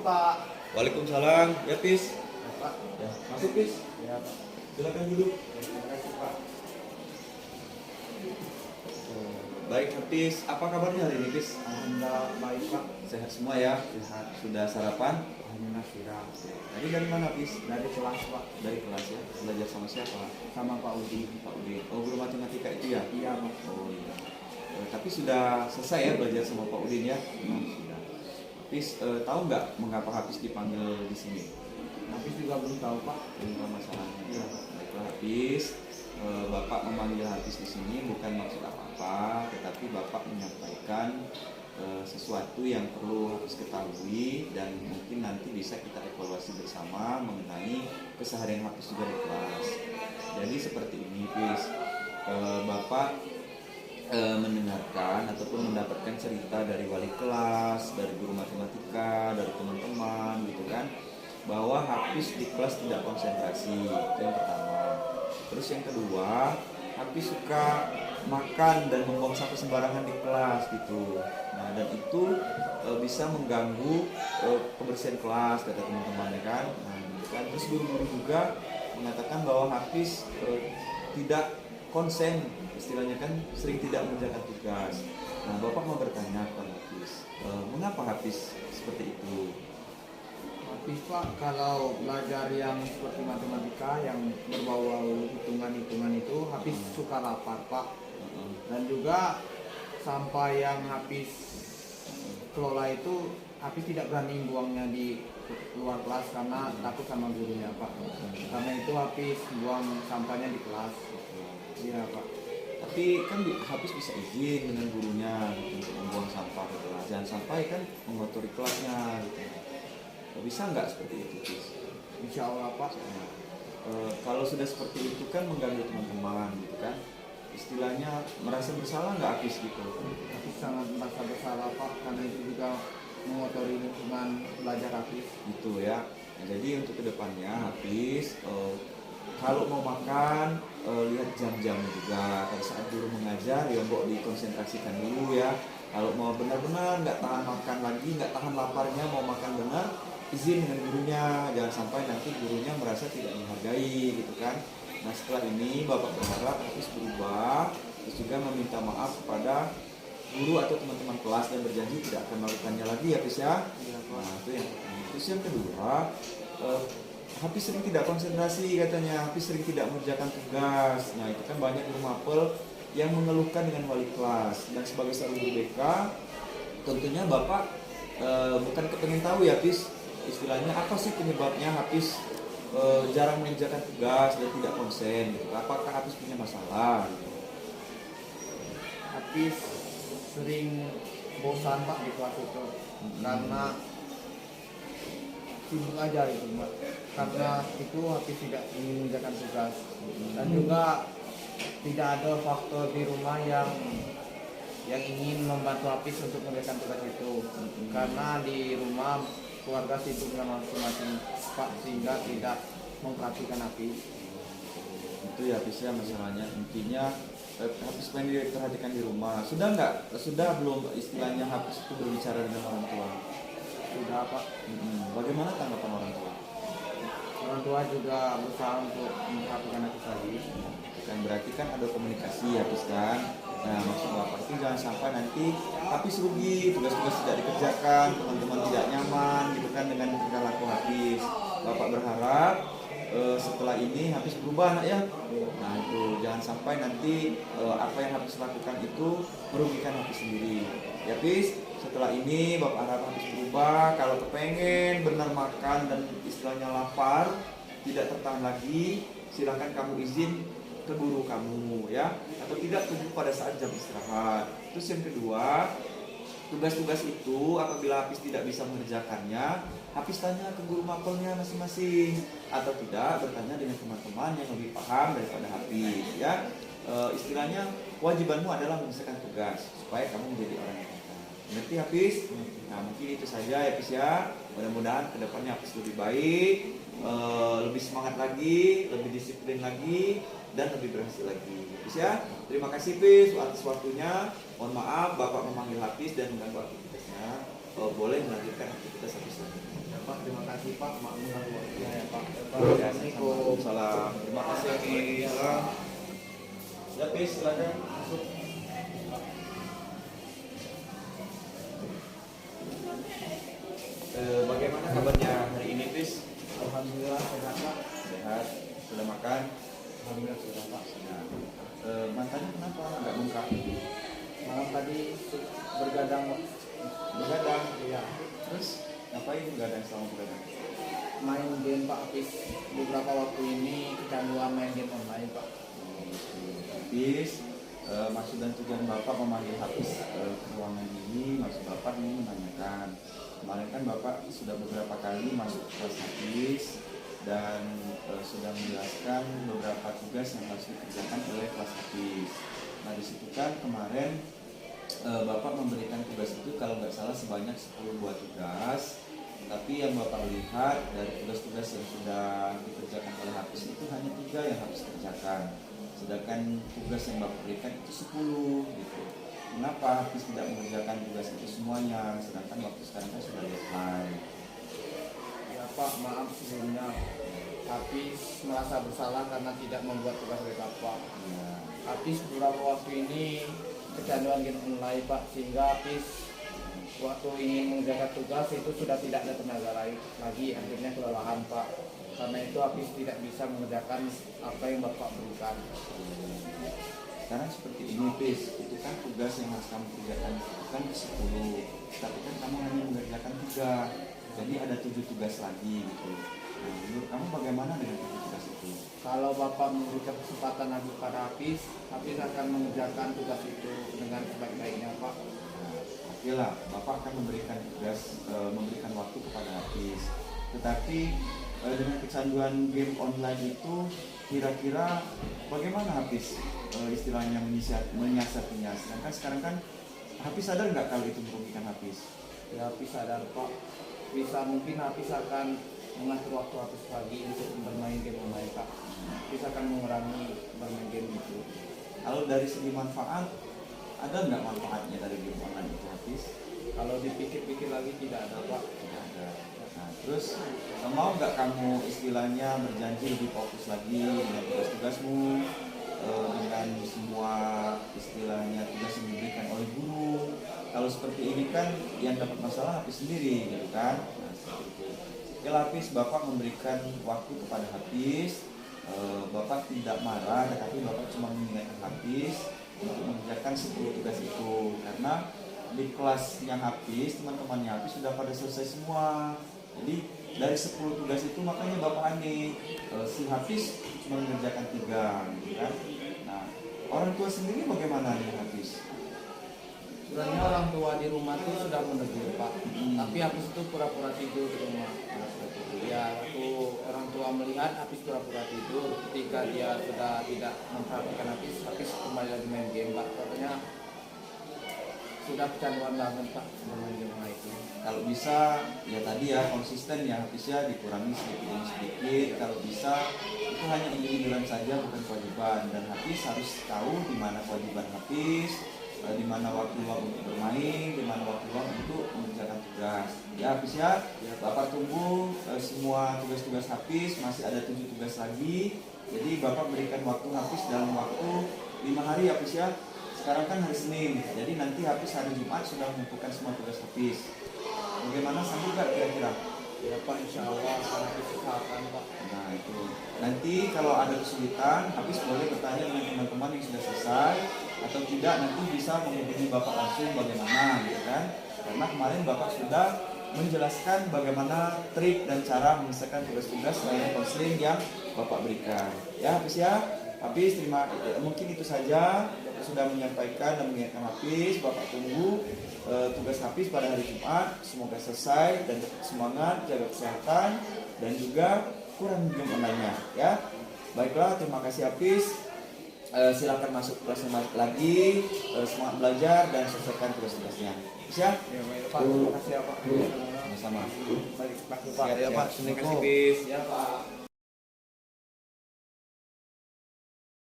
Pak. Waalaikumsalam. Ya, Pis. Ya, Pak. Ya, masuk, Pis. Ya, Pak. Silakan duduk. Terima kasih, Pak. Baik, Pis. Apa kabarnya hari ini, Pis? Alhamdulillah baik, Pak. Sehat semua ya? Sehat. Sudah sarapan? Alhamdulillah siram. Tadi dari mana, Pis? Dari kelas, Pak. Dari kelas ya. Belajar sama siapa? Sama Pak Udi. Pak Udin. Oh, guru matematika itu ya? Iya, Pak. Oh iya. Tapi sudah selesai ya belajar sama Pak Udin ya? Sudah. Pis, tahu nggak mengapa Hafiz dipanggil di sini? Habis juga belum tahu, Pak. Ini masalahnya. Iya. Baiklah, Hafiz. Bapak memanggil Hafiz di sini bukan maksud apa-apa, tetapi Bapak menyampaikan sesuatu yang perlu Hafiz ketahui dan mungkin nanti bisa kita evaluasi bersama mengenai keseharian Hafiz juga di kelas. Jadi seperti ini, Hafiz. Bapak mendengarkan ataupun mendapatkan cerita dari wali kelas, dari guru matematika, dari teman-teman gitu kan, bahwa Hafiz di kelas tidak konsentrasi. Itu yang pertama. Terus yang kedua, Hafiz suka makan dan membuang sampah sembarangan di kelas gitu. Nah, dan itu bisa mengganggu kebersihan kelas, kata teman-temannya kan. Nah, gitu kan. Terus guru-guru juga mengatakan bahwa Hafiz tidak konsen, istilahnya kan sering tidak mengerjakan tugas. Nah, Bapak mau bertanya kepada Hafiz, mengapa Hafiz seperti itu? Habis, Pak, kalau belajar yang seperti matematika yang berbau hitungan-hitungan itu habis suka lapar, Pak. Dan juga sampai yang habis kelola itu habis tidak berani buangnya di luar kelas karena takut sama gurunya, Pak. Karena itu habis buang sampahnya di kelas. Iya, Pak. Tapi kan Hafiz bisa izin dengan gurunya gitu, untuk membuang sampah ke kelas. Jangan sampai kan mengotori kelasnya gitu. Bisa nggak seperti itu, Hafiz? Insya Allah, Pak. Kalau sudah seperti itu kan mengganggu teman-teman gitu kan. Istilahnya merasa bersalah nggak Hafiz gitu? Tapi sangat merasa bersalah, Pak, karena itu juga mengotori lingkungan belajar Hafiz. Gitu ya. Nah, jadi untuk kedepannya Hafiz kalau mau makan lihat jam-jamnya juga. Pada saat guru mengajar ya mbok dikonsentrasikan dulu ya. Kalau mau benar-benar nggak tahan makan lagi, nggak tahan laparnya, mau makan benar, izin dengan gurunya. Jangan sampai nanti gurunya merasa tidak menghargai gitu kan. Nah, setelah ini Bapak berharap Hafiz berubah, terus juga meminta maaf kepada guru atau teman-teman kelas dan berjanji tidak akan melakukannya lagi ya, Hafiz ya. Nah, itu yang pertama. Terus yang kedua, Hafiz sering tidak konsentrasi katanya, Hafiz sering tidak mengerjakan tugas. Nah, itu kan banyak guru mapel yang mengeluhkan dengan wali kelas. Dan sebagai seorang guru BK, tentunya Bapak bukan kepengen tahu ya, Hafiz, istilahnya apa sih penyebabnya Hafiz jarang mengerjakan tugas dan tidak konsen gitu. Apakah Hafiz punya masalah gitu? Hafiz sering bosan, Pak, di kelas itu karena sibuk aja itu, Mbak. Karena itu Hafiz tidak ingin mengerjakan tugas dan juga tidak ada faktor di rumah yang ingin membantu Hafiz untuk mengerjakan tugas itu. Karena di rumah keluarga sibuk dengan masing-masing, Pak, sehingga tidak memperhatikan Hafiz. Itu ya, Hafiz ya masalahnya. Intinya Hafiz pengen diperhatikan di rumah. Sudah belum istilahnya Hafiz itu berbicara dengan orang tua? Sudah, Pak. Bagaimana tanggapan orang tua? Orang tua juga berusaha untuk memperhatikan Hafiz lagi. Kan berarti kan ada komunikasi Hafiz kan. Nah, maksud Bapak itu jangan sampai nanti Hafiz rugi, tugas-tugas tidak dikerjakan, teman-teman tidak nyaman gitu kan dengan tingkah laku Hafiz. Bapak berharap setelah ini Hafiz berubah, nak ya. Nah, itu jangan sampai nanti apa yang Hafiz lakukan itu merugikan Hafiz sendiri. Ya, Hafiz, setelah ini Bapak harap Hafiz berubah. Kalau kepengen benar makan dan istilahnya lapar, tidak tertahan lagi, silakan kamu izin ke guru kamu ya, atau tidak tunggu pada saat jam istirahat. Terus yang kedua, tugas-tugas itu apabila Hafiz tidak bisa mengerjakannya, Hafiz tanya ke guru mapelnya masing-masing, atau tidak bertanya dengan teman-teman yang lebih paham daripada Hafiz ya. Istilahnya kewajibanmu adalah menyelesaikan tugas supaya kamu menjadi orang yang pintar. Ngerti, Hafiz? Nah, mungkin itu saja ya, Hafiz ya. Mudah-mudahan kedepannya Hafiz lebih baik, lebih semangat lagi, lebih disiplin lagi, dan lebih berhasil lagi. Hafiz ya. Terima kasih, Hafiz, atas waktunya. Mohon maaf Bapak memanggil Hafiz dan mengganggu aktivitasnya. Boleh melanjutkan aktivitas Hafiz lagi. kasih Pak, maklum waktunya ya Pak. Ya, Assalamualaikum. salam. Terima kasih Hafiz. Ya Hafiz, silakan masuk. Bagaimana kabarnya hari ini Hafiz? Alhamdulillah sehat Pak. Sehat. Sudah makan? Alhamdulillah sudah Pak. Nah, mantannya kenapa nggak muka? Malam tadi bergadang Begadang. ya Terus ngapain begadang selama begadang? main game Pak habis beberapa waktu ini kecanduan main game online Pak. Hafiz, maksud dan tujuan Bapak memanggil Hafiz ke ruangan ini, maksud Bapak ini menanyakan. Kemarin kan Bapak sudah beberapa kali masuk kelas Hafiz dan sudah menjelaskan beberapa tugas yang harus dikerjakan oleh kelas Hafiz. Nah di situ kan kemarin Bapak memberikan tugas itu kalau nggak salah sebanyak 10 buah tugas. Tapi yang Bapak lihat dari tugas-tugas yang sudah dikerjakan oleh Hafiz itu hanya 3 yang harus dikerjakan. Sedangkan tugas yang Bapak berikan itu 10 gitu. Kenapa Hafiz tidak mengerjakan tugas itu semuanya? Sedangkan waktu sekarang kan sudah deadline. Ya Pak, maaf sebelumnya. Hafiz merasa bersalah karena tidak membuat tugas dari Bapak. Ya, Hafiz beberapa waktu ini kecanduan game online Pak, sehingga Hafiz waktu ingin mengerjakan tugas itu sudah tidak ada tenaga lagi, akhirnya kelelahan Pak. Karena itu Hafiz tidak bisa mengerjakan apa yang Bapak berikan. sekarang seperti ini Hafiz, itu kan tugas yang harus kamu kerjakan itu kan 10, tapi kan kamu hanya mengerjakan 3, jadi ada 7 tugas lagi gitu. Nah, menurut kamu bagaimana dengan 7 tugas itu? Kalau Bapak memberikan kesempatan lagi pada Hafiz, Hafiz akan mengerjakan tugas itu dengan sebaik-baiknya Pak. Nah, oke lah, Bapak akan memberikan tugas, memberikan waktu kepada Hafiz. Tetapi dengan kecanduan game online itu, kira-kira bagaimana Hafiz istilahnya menyiasatinya? Sedangkan sekarang kan Hafiz sadar nggak kalau itu merugikan Hafiz? Ya Hafiz sadar Pak, bisa mungkin Hafiz akan mengatur waktu Hafiz lagi untuk bermain game online Pak. Hafiz akan mengurangi bermain game itu. Kalau dari segi manfaat, ada nggak manfaatnya dari game online itu Hafiz? Kalau dipikir-pikir lagi tidak ada Pak. Tidak ada. Nah, terus mau nggak kamu istilahnya berjanji lebih fokus lagi dengan tugas-tugasmu, dengan semua istilahnya tugas yang diberikan oleh guru? Kalau seperti ini kan yang dapat masalah Hafiz sendiri gitu kan? Nah, seperti itu. Oke Hafiz, Bapak memberikan waktu kepada Hafiz. Bapak tidak marah, tetapi Bapak cuma mengingatkan Hafiz untuk mengerjakan 10 tugas itu, karena di kelasnya Hafiz, teman-temannya Hafiz sudah pada selesai semua. Jadi dari 10 tugas itu makanya Bapak aneh, si Hafiz cuma mengerjakan 3 gitu kan. Nah, orang tua sendiri bagaimana nih Hafiz? Sebenarnya orang tua di rumah itu sudah menegur Pak, tapi Hafiz itu pura-pura tidur di rumah. Ya, waktu orang tua melihat Hafiz pura-pura tidur, ketika dia sudah tidak memperhatikan Hafiz, Hafiz kembali lagi main game Pak. Katanya sudah kecanduan banget Pak bermain game online itu. Kalau bisa ya tadi ya konsisten ya Hafiz ya, dikurangi sedikit demi sedikit. Kalau bisa itu hanya individuan saja, bukan kewajiban, dan Hafiz harus tahu di mana kewajiban Hafiz, di mana waktu luang untuk bermain, di mana waktu luang untuk mengerjakan tugas. Ya Hafiz ya, Bapak tunggu semua tugas-tugas Hafiz, masih ada 7 tugas lagi. Jadi Bapak berikan waktu Hafiz dalam waktu 5 hari Hafiz ya. Sekarang kan hari Senin, jadi nanti Hafiz hari Jumat sudah mengumpulkan semua tugas Hafiz. Bagaimana, sanggup gak kira-kira? Ya Pak, insya Allah akan Hafiz usahakan Pak. Nah itu, nanti kalau ada kesulitan Hafiz boleh bertanya dengan teman-teman yang sudah selesai, atau tidak nanti bisa menghubungi Bapak langsung bagaimana gitu kan. Karena kemarin Bapak sudah menjelaskan bagaimana trik dan cara menyelesaikan tugas-tugas layanan konseling yang Bapak berikan. Ya Hafiz ya, Hafiz mungkin itu saja. Bapak sudah menyampaikan dan mengingatkan Hafiz. Bapak tunggu tugas Hafiz pada hari Jumat. Semoga selesai dan tetap semangat, jaga kesehatan dan juga kurang game online-nya ya. Baiklah, terima kasih Hafiz. Silakan masuk kelas lagi, semangat belajar dan selesaikan tugas-tugasnya. Bisa? Ya baik Pak, terima kasih ya Pak. Sama-sama. Baik, Pak. Siap ya Pak. Terima kasih Hafiz. Ya Pak.